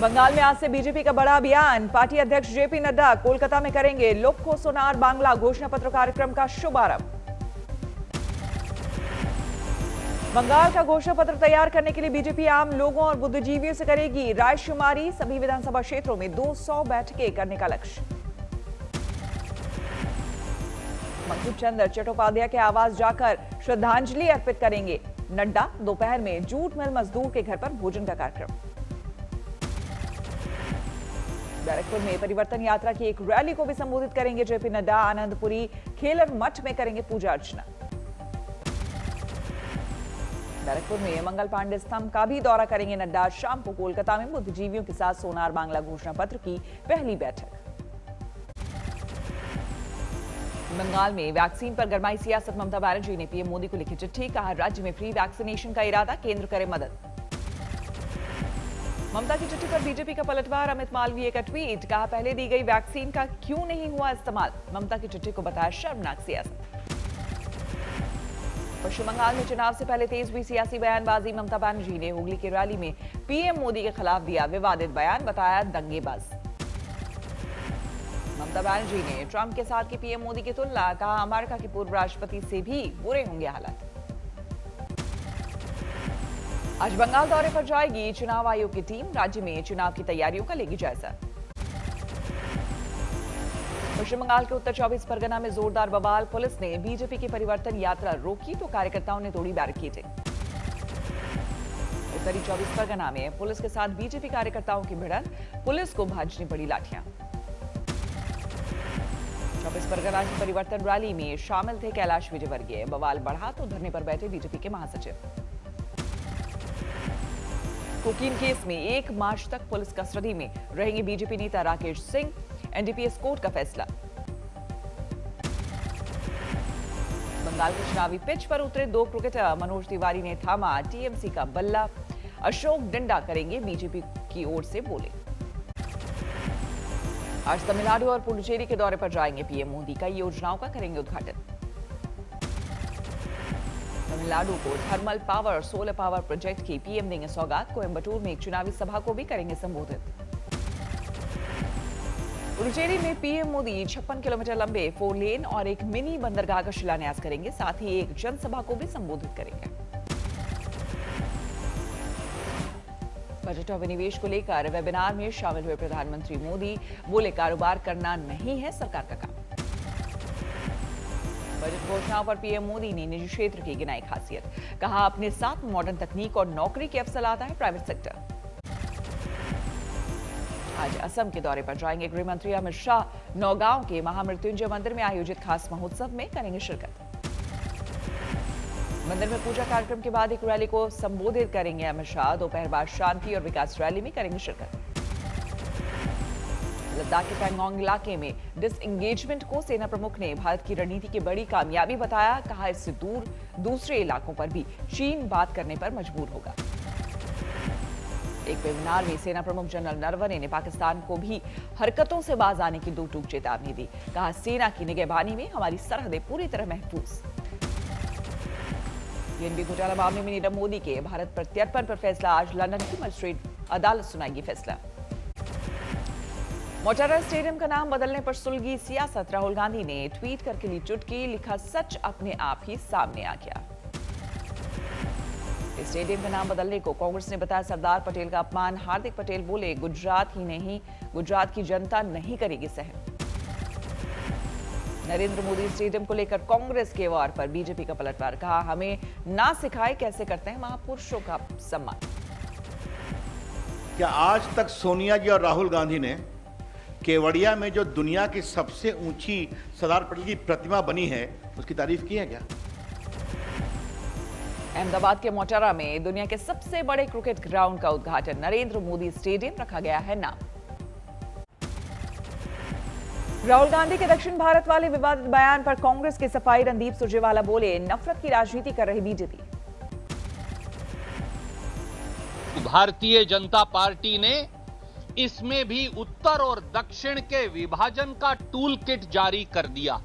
बंगाल में आज से बीजेपी का बड़ा अभियान। पार्टी अध्यक्ष जेपी नड्डा कोलकाता में करेंगे लोक्खो सोनार बांग्ला घोषणा पत्र कार्यक्रम का शुभारंभ। बंगाल का घोषणा पत्र तैयार करने के लिए बीजेपी आम लोगों और बुद्धिजीवियों से करेगी रायशुमारी। सभी विधानसभा क्षेत्रों में 200 बैठकें करने का लक्ष्य। बंकिम चंद्र चट्टोपाध्याय के आवास जाकर श्रद्धांजलि अर्पित करेंगे नड्डा। दोपहर में जूट मिल मजदूर के घर पर भोजन का कार्यक्रम। बैरकपुर में परिवर्तन यात्रा की एक रैली को भी संबोधित करेंगे जेपी नड्डा। आनंदपुरी खेलर मठ में करेंगे पूजा अर्चना। बैरकपुर में मंगल पांडे स्तंभ का भी दौरा करेंगे नड्डा। शाम को कोलकाता में बुद्धिजीवियों के साथ सोनार बांग्ला घोषणा पत्र की पहली बैठक। बंगाल में वैक्सीन पर गरमाई सियासत। ममता बनर्जी ने पीएम मोदी को लिखी चिट्ठी। कहा राज्य में फ्री वैक्सीनेशन का इरादा, केंद्र करे मदद। ममता की चिट्ठी पर बीजेपी का पलटवार। अमित मालवीय का ट्वीट। कहा पहले दी गई वैक्सीन का क्यों नहीं हुआ इस्तेमाल। ममता की चिट्ठी को बताया शर्मनाक सियासत। पश्चिम बंगाल में चुनाव से पहले तेज हुई सियासी बयानबाजी। ममता बनर्जी ने हुगली की रैली में पीएम मोदी के खिलाफ दिया विवादित बयान, बताया दंगेबाज। ममता बनर्जी ने ट्रंप के साथ की पीएम मोदी की तुलना। कहा अमेरिका के पूर्व राष्ट्रपति से भी बुरे होंगे हालात। आज बंगाल दौरे पर जाएगी चुनाव आयोग की टीम। राज्य में चुनाव की तैयारियों का लेगी जायजा। पश्चिम बंगाल के उत्तर 24 परगना में जोरदार बवाल। पुलिस ने बीजेपी की परिवर्तन यात्रा रोकी तो कार्यकर्ताओं ने तोड़ी बैरिकेडें। उत्तरी 24 परगना में पुलिस के साथ बीजेपी कार्यकर्ताओं की भिड़ंत। पुलिस को भांजनी पड़ी लाठियां। 24 परगना की परिवर्तन रैली में शामिल थे कैलाश विजयवर्गीय। बवाल बढ़ा तो धरने पर बैठे बीजेपी के महासचिव। कोकीन केस में 1 मार्च तक पुलिस कस्टडी में रहेंगे बीजेपी नेता राकेश सिंह। एनडीपीएस कोर्ट का फैसला। बंगाल के चुनावी पिच पर उतरे 2 क्रिकेटर। मनोज तिवारी ने थामा टीएमसी का बल्ला। अशोक डिंडा करेंगे बीजेपी की ओर से बोले। आज तमिलनाडु और पुडुचेरी के दौरे पर जाएंगे पीएम मोदी। कई योजनाओं का करेंगे उद्घाटन। तमिलनाडु को थर्मल पावर और सोलर पावर प्रोजेक्ट की पीएम देंगे सौगात। कोयंबटूर में एक चुनावी सभा को भी करेंगे संबोधित। पुडुचेरी में पीएम मोदी 56 किलोमीटर लंबे 4 लेन और एक मिनी बंदरगाह का शिलान्यास करेंगे। साथ ही एक जनसभा को भी संबोधित करेंगे। बजट और विनिवेश को लेकर वेबिनार में शामिल हुए प्रधानमंत्री मोदी। बोले कारोबार करना नहीं है सरकार का काम। बजट घोषणाओं पर पीएम मोदी ने निजी क्षेत्र की गिनाई खासियत। कहा अपने साथ मॉडर्न तकनीक और नौकरी के अवसर लाता है प्राइवेट सेक्टर। आज असम के दौरे पर जाएंगे गृह मंत्री अमित शाह। नौगांव के महामृत्युंजय मंदिर में आयोजित खास महोत्सव में करेंगे शिरकत। मंदिर में पूजा कार्यक्रम के बाद एक रैली को संबोधित करेंगे अमित शाह। दोपहर बाद शांति और विकास रैली में करेंगे शिरकत। लद्दाख के पैंगोंग इलाके में डिसएंगेजमेंट को सेना प्रमुख ने भारत की रणनीति की बड़ी कामयाबी बताया। कहा इससे दूर दूसरे इलाकों पर भी चीन बात करने पर मजबूर होगा। एक वेबिनार में सेना प्रमुख जनरल नरवणे ने पाकिस्तान को भी हरकतों से बाज आने की 2 टूक चेतावनी दी। कहा सेना की निगहबानी में हमारी सरहदें पूरी तरह महफूज। पीएनबी घोटाला मामले में नीरव मोदी के भारत प्रत्यर्पण पर फैसला। आज लंदन की मजिस्ट्रेट अदालत सुनाएगी फैसला। मोटेरा स्टेडियम का नाम बदलने पर सुलगी सियासत। राहुल गांधी ने ट्वीट करके ली चुटकी। लिखा सच अपने आप ही सामने आ गया। स्टेडियम का नाम बदलने को कांग्रेस ने बताया सरदार पटेल का अपमान। हार्दिक पटेल बोले गुजरात ही नहीं गुजरात की जनता नहीं करेगी सहन। नरेंद्र मोदी स्टेडियम को लेकर कांग्रेस के वार पर बीजेपी का पलटवार। कहा हमें ना सिखाए कैसे करते हैं महापुरुषों का सम्मान। क्या आज तक सोनिया जी और राहुल गांधी ने केवड़िया में जो दुनिया की सबसे ऊंची सरदार पटेल की प्रतिमा बनी है उसकी तारीफ की है क्या? अहमदाबाद के मोटेरा में दुनिया के सबसे बड़े क्रिकेट ग्राउंड का उद्घाटन। नरेंद्र मोदी स्टेडियम रखा गया है नाम। राहुल गांधी के दक्षिण भारत वाले विवादित बयान पर कांग्रेस की सफाई। रणदीप सुरजेवाला बोले नफरत की राजनीति कर रही बीजेपी। भारतीय जनता पार्टी ने इसमें भी उत्तर और दक्षिण के विभाजन का टूल किट जारी कर दिया।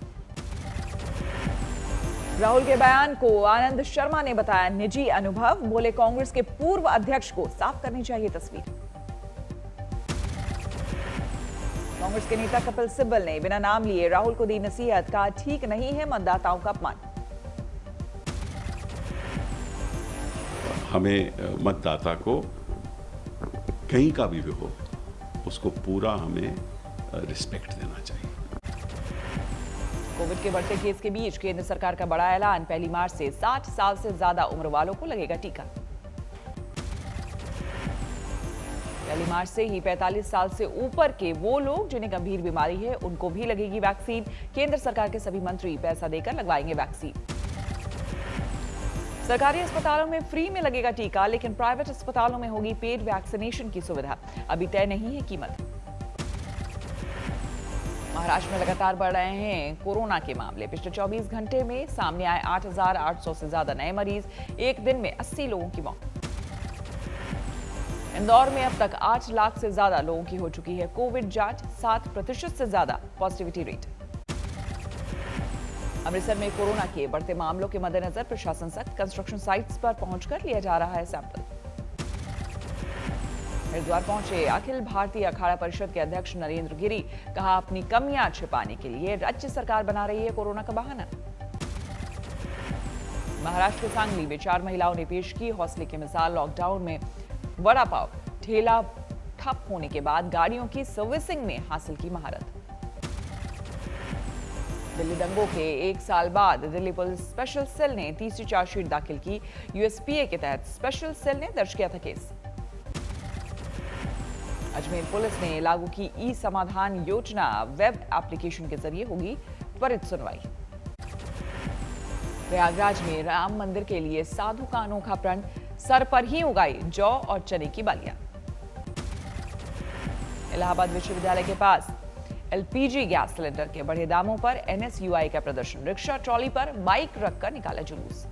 राहुल के बयान को आनंद शर्मा ने बताया निजी अनुभव। बोले कांग्रेस के पूर्व अध्यक्ष को साफ करनी चाहिए तस्वीर। कांग्रेस के नेता कपिल सिब्बल ने बिना नाम लिए राहुल को दी नसीहत, कहा ठीक नहीं है मतदाताओं का अपमान। हमें मतदाता को कहीं का भी हो उसको पूरा हमें रिस्पेक्ट देना चाहिए। कोविड के बढ़ते केस के बीच केंद्र सरकार का बड़ा ऐलान, 1 मार्च से 60 साल से ज्यादा उम्र वालों को लगेगा टीका। 1 मार्च से ही 45 साल से ऊपर के वो लोग जिन्हें गंभीर बीमारी है उनको भी लगेगी वैक्सीन। केंद्र सरकार के सभी मंत्री पैसा देकर लगवाएंगे वैक्सीन। सरकारी अस्पतालों में फ्री में लगेगा टीका, लेकिन प्राइवेट अस्पतालों में होगी पेड वैक्सीनेशन की सुविधा। अभी तय नहीं है कीमत। महाराष्ट्र में लगातार बढ़ रहे हैं कोरोना के मामले। पिछले 24 घंटे में सामने आए 8,800 से ज्यादा नए मरीज, एक दिन में 80 लोगों की मौत। इंदौर में अब तक 8 लाख से ज्यादा लोगों की हो चुकी है कोविड जांच, 7% से ज्यादा पॉजिटिविटी रेट। अमृतसर में कोरोना के बढ़ते मामलों के मद्देनजर प्रशासन सख्त, कंस्ट्रक्शन साइट्स पर पहुंचकर लिया जा रहा है सैंपल। हरिद्वार पहुंचे अखिल भारतीय अखाड़ा परिषद के अध्यक्ष नरेंद्र गिरी, कहा अपनी कमियां छिपाने के लिए राज्य सरकार बना रही है कोरोना का बहाना। महाराष्ट्र के सांगली में 4 महिलाओं ने पेश की हौसले की मिसाल। लॉकडाउन में वड़ा पाव ठेला ठप होने के बाद गाड़ियों की सर्विसिंग में हासिल की महारत। दिल्ली दंगों के 1 साल बाद दिल्ली पुलिस स्पेशल सेल ने तीसरी चार्जशीट दाखिल की। यूएसपीए के तहत स्पेशल सेल ने दर्ज किया था केस। अजमेर पुलिस ने लागू की ई समाधान योजना, वेब एप्लीकेशन के जरिए होगी त्वरित सुनवाई। प्रयागराज में राम मंदिर के लिए साधु का अनोखा प्रण, सर पर ही उगाई जौ और चने की बालियां। इलाहाबाद विश्वविद्यालय के पास एलपीजी गैस सिलेंडर के बढ़े दामों पर एनएसयूआई का प्रदर्शन, रिक्शा ट्रॉली पर बाइक रखकर निकाला जुलूस।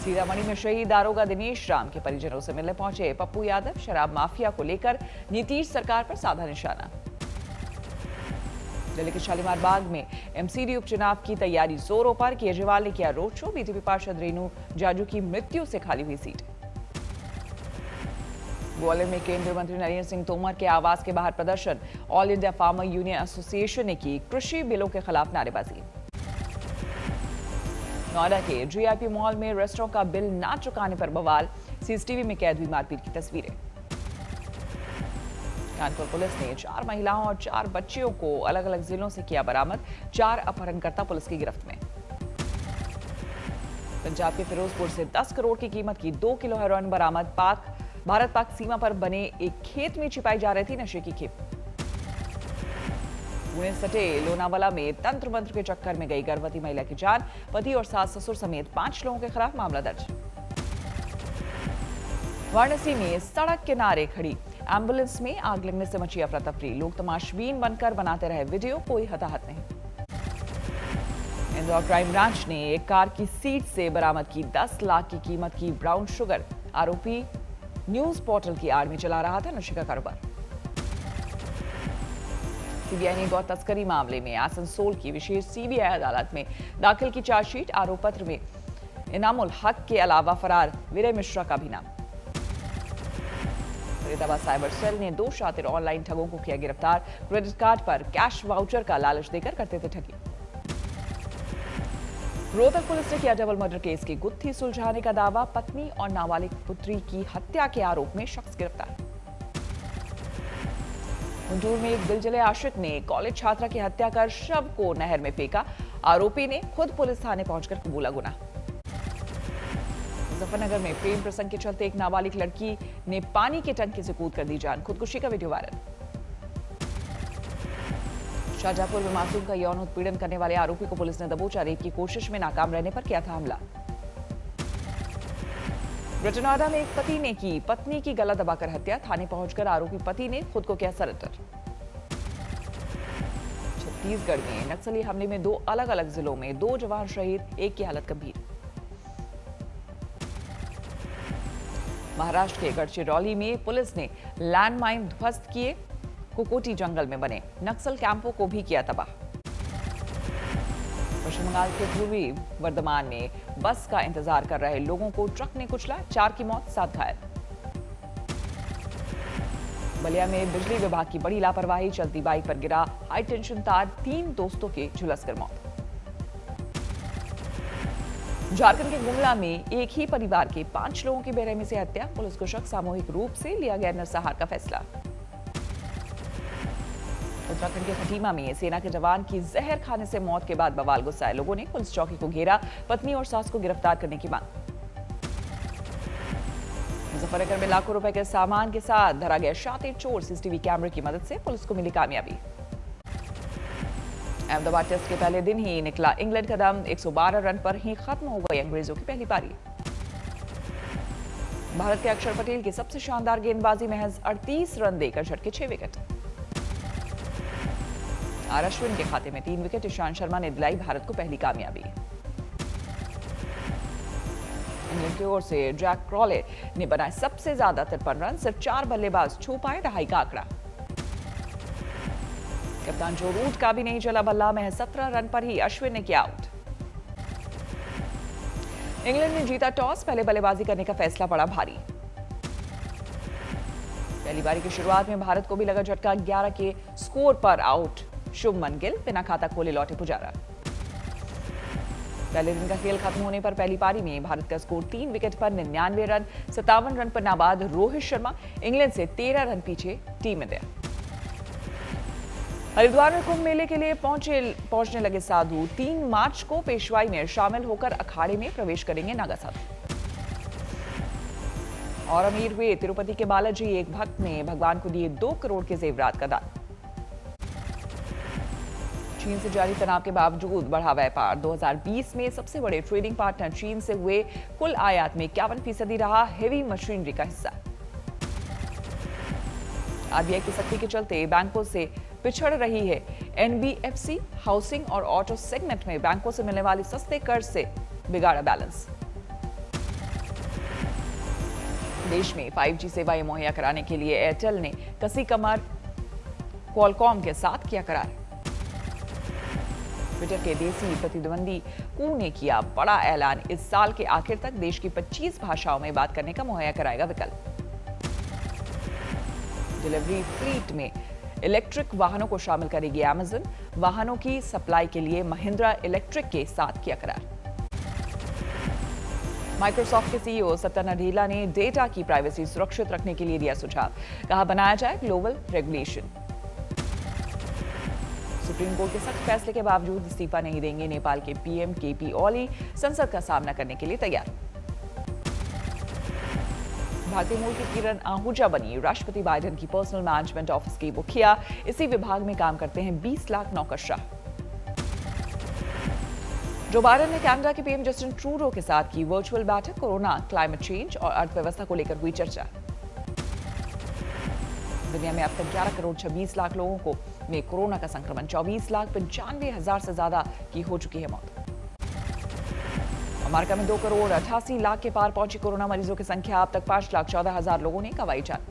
सीतामढ़ी में शहीद दारोगा दिनेश राम के परिजनों से मिलने पहुंचे पप्पू यादव, शराब माफिया को लेकर नीतीश सरकार पर साधा निशाना। दिल्ली के शालीमार बाग में एमसीडी उपचुनाव की तैयारी जोरों पर, केजरीवाल ने किया रोड शो। बीजेपी पार्षद रेणु जाजू की मृत्यु से खाली हुई सीट। ग्वालियर में केंद्रीय मंत्री नरेंद्र सिंह तोमर के आवास के बाहर प्रदर्शन, all India farmer union association ने की कृषि बिलों के खिलाफ नारेबाजी। नोएडा के जीआईपी मॉल में रेस्टोरेंट का बिल ना चुकाने पर बवाल, सीसीटीवी में कैद हुई मारपीट की तस्वीरें। कानपुर पुलिस ने 4 महिलाओं और 4 बच्चियों को अलग अलग जिलों से किया बरामद, 4 अपहरणकर्ता पुलिस की गिरफ्त में। पंजाब के फिरोजपुर से 10 करोड़ की कीमत की 2 किलो हेरोइन बरामद। भारत पाक सीमा पर बने एक खेत में छिपाई जा रही थी नशे की खेप। पुणे सटे लोनावाला में तंत्र मंत्र के चक्कर में गई गर्भवती महिला की जान, पति और सास ससुर समेत 5 लोगों के खिलाफ मामला दर्ज। वाराणसी में सड़क किनारे खड़ी एम्बुलेंस में आग लगने से मची अफरा तफरी, लोग तमाशबीन बनकर बनाते रहे वीडियो, कोई हताहत नहीं। इंदौर क्राइम ब्रांच ने एक कार की सीट से बरामद की 10 लाख की कीमत की ब्राउन शुगर। आरोपी न्यूज पोर्टल की आड़ में चला रहा था नशे का कारोबार। सीबीआई ने गौ तस्करी मामले में आसनसोल की विशेष सीबीआई अदालत में दाखिल की चार्जशीट। आरोप पत्र में इनामुल हक के अलावा फरार विनय मिश्रा का भी नाम। फरीदाबाद साइबर सेल ने 2 शातिर ऑनलाइन ठगों को किया गिरफ्तार। क्रेडिट कार्ड पर कैश वाउचर का लालच देकर करते थे ठगी। रोहतक पुलिस ने किया डबल मर्डर केस की गुत्थी सुलझाने का दावा। पत्नी और नाबालिग पुत्री की हत्या के आरोप में शख्स गिरफ्तार। गुंटूर में एक दिलजले आशिक ने कॉलेज छात्रा की हत्या कर शव को नहर में फेंका। आरोपी ने खुद पुलिस थाने पहुंचकर कबूला गुनाह। मुजफ्फरनगर में प्रेम प्रसंग के चलते एक नाबालिग लड़की ने पानी के टंकी से कूद कर दी जान, खुदकुशी का वीडियो वायरल। शाहजहांपुर में मासूम का यौन उत्पीड़न करने वाले आरोपी को पुलिस ने दबोचा। रेप की कोशिश में नाकाम रहने पर किया था हमला। ग्रेटर नोएडा में एक पति ने की पत्नी की गला दबाकर हत्या। थाने पहुंचकर आरोपी पति ने खुद को किया सरेंडर। छत्तीसगढ़ में नक्सली हमले में 2 अलग अलग जिलों में 2 जवान शहीद, एक की हालत गंभीर। महाराष्ट्र के गढ़चिरौली में पुलिस ने लैंडमाइन ध्वस्त किए। कुकोटी जंगल में बने नक्सल कैंपों को भी किया तबाह। पश्चिम बंगाल के पूर्वी वर्धमान में बस का इंतजार कर रहे लोगों को ट्रक ने कुचला, 4 की मौत, 7 घायल। बलिया में बिजली विभाग की बड़ी लापरवाही, चलती बाइक पर गिरा हाई टेंशन तार, 3 दोस्तों की झुलसकर मौत। झारखंड के गुमला में एक ही परिवार के 5 लोगों की बेरहमी से हत्या, पुलिस को शक सामूहिक रूप से लिया गया नरसंहार का फैसला। उत्तराखंड के खटीमा में सेना के जवान की जहर खाने से मौत के बाद बवाल गुस्साए लोगों ने पुलिस चौकी को घेरा, पत्नी और सास को गिरफ्तार करने की मांग। मुजफ्फरनगर में लाखों रुपए के सामान के साथ धरा गया शातिर चोर, सीसीटीवी कैमरे की मदद से पुलिस को मिली कामयाबी। अहमदाबाद टेस्ट के पहले दिन ही निकला इंग्लैंड का दम, 112 रन पर ही खत्म हो गई अंग्रेजों की पहली पारी। भारत के अक्षर पटेल की सबसे शानदार गेंदबाजी, महज 38 रन देकर झटके 6 विकेट। आर अश्विन के खाते में 3 विकेट, ईशांत शर्मा ने दिलाई भारत को पहली कामयाबी। इंग्लैंड की ओर से जैक क्रॉले ने बनाए सबसे ज्यादा 53 रन, सिर्फ 4 बल्लेबाज छू पाए दहाई का आंकड़ा। कप्तान जो रूट का भी नहीं चला बल्ला, महज 17 रन पर ही अश्विन ने किया आउट। इंग्लैंड ने जीता टॉस, पहले बल्लेबाजी करने का फैसला पड़ा भारी। पहली पारी की शुरुआत में भारत को भी लगा झटका, 11 के स्कोर पर आउट शुभमन गिल, बिना खाता खोले लौटे पुजारा। पहले दिन का खेल खत्म होने पर पहली पारी में भारत का स्कोर 3 विकेट पर 99 रन, 57 रन पर नाबाद रोहित शर्मा, इंग्लैंड से 13 रन पीछे टीम इंडिया। हरिद्वार में कुंभ मेले के लिए पहुंचने लगे साधु 3 मार्च को पेशवाई में शामिल होकर अखाड़े में प्रवेश करेंगे नागा साधु। और अमीर हुए तिरुपति के बालाजी, एक भक्त ने भगवान को दिए 2 करोड़ के जेवरात का दान। चीन से जारी तनाव के बावजूद बढ़ा व्यापार, 2020 में सबसे बड़े ट्रेडिंग पार्टनर चीन से हुए, कुल आयात में 51% रहा हेवी मशीनरी का हिस्सा। आरबीआई की सख्ती के चलते बैंकों से पिछड़ रही है एनबीएफसी, हाउसिंग और ऑटो सेगमेंट में बैंकों से मिलने वाली सस्ते कर्ज से बिगाड़ा बैलेंस। देश में 5G सेवाएं मुहैया कराने के लिए एयरटेल ने कसी कमर, क्वालकॉम के साथ किया करार। ट्विटर के देसी प्रतिद्वंदी कू ने किया बड़ा ऐलान, इस साल के आखिर तक देश की 25 भाषाओं में बात करने का मुहैया कराएगा विकल्प। डिलीवरी फ्लीट में इलेक्ट्रिक वाहनों को शामिल करेगी अमेजन, वाहनों की सप्लाई के लिए महिंद्रा इलेक्ट्रिक के साथ किया करार। माइक्रोसॉफ्ट के सीईओ सत्या नडेला ने डेटा की प्राइवेसी सुरक्षित रखने के लिए दिया सुझाव, कहा बनाया जाए ग्लोबल रेगुलेशन। सुप्रीम कोर्ट के सख्त फैसले के बावजूद इस्तीफा नहीं देंगे नेपाल के पीएम केपी ओली, संसद का सामना करने के लिए तैयार। भारतीय मूल की किरण आहूजा बनी राष्ट्रपति बाइडेन की पर्सनल मैनेजमेंट ऑफिस की मुखिया, इसी विभाग में काम करते हैं 20 लाख नौकरशाह। जो बाइडेन ने कनाडा के पीएम जस्टिन ट्रूडो के साथ की वर्चुअल बैठक, कोरोना, क्लाइमेट चेंज और अर्थव्यवस्था को लेकर हुई चर्चा। दुनिया में अब तक 11 करोड़ 26 लाख लोगों को में कोरोना का संक्रमण, 24,95,000 से ज्यादा की हो चुकी है मौत। अमेरिका में 2 करोड़ 88 लाख के पार पहुंची कोरोना मरीजों की संख्या, अब तक 5,14,000 लोगों ने गंवाई जान।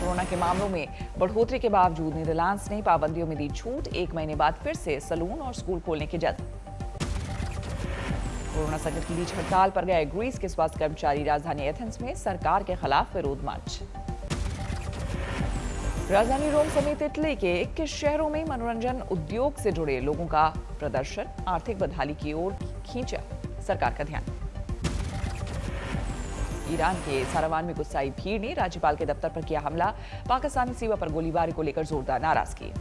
कोरोना के मामलों में बढ़ोतरी के बावजूद नीदरलैंड्स ने पाबंदियों में दी छूट, 1 महीने बाद फिर से सलून और स्कूल खोलने की इजाजत। कोरोना संकट के बीच हड़ताल पर गए ग्रीस के स्वास्थ्य कर्मचारी, राजधानी एथेंस में सरकार के खिलाफ विरोध मार्च। राजधानी रोम समेत इटली के 21 शहरों में मनोरंजन उद्योग से जुड़े लोगों का प्रदर्शन, आर्थिक बदहाली की ओर खींचा सरकार का ध्यान। ईरान के सारावान में गुस्साई भीड़ ने राज्यपाल के दफ्तर पर किया हमला, पाकिस्तानी सीमा पर गोलीबारी को लेकर जोरदार नाराजगी।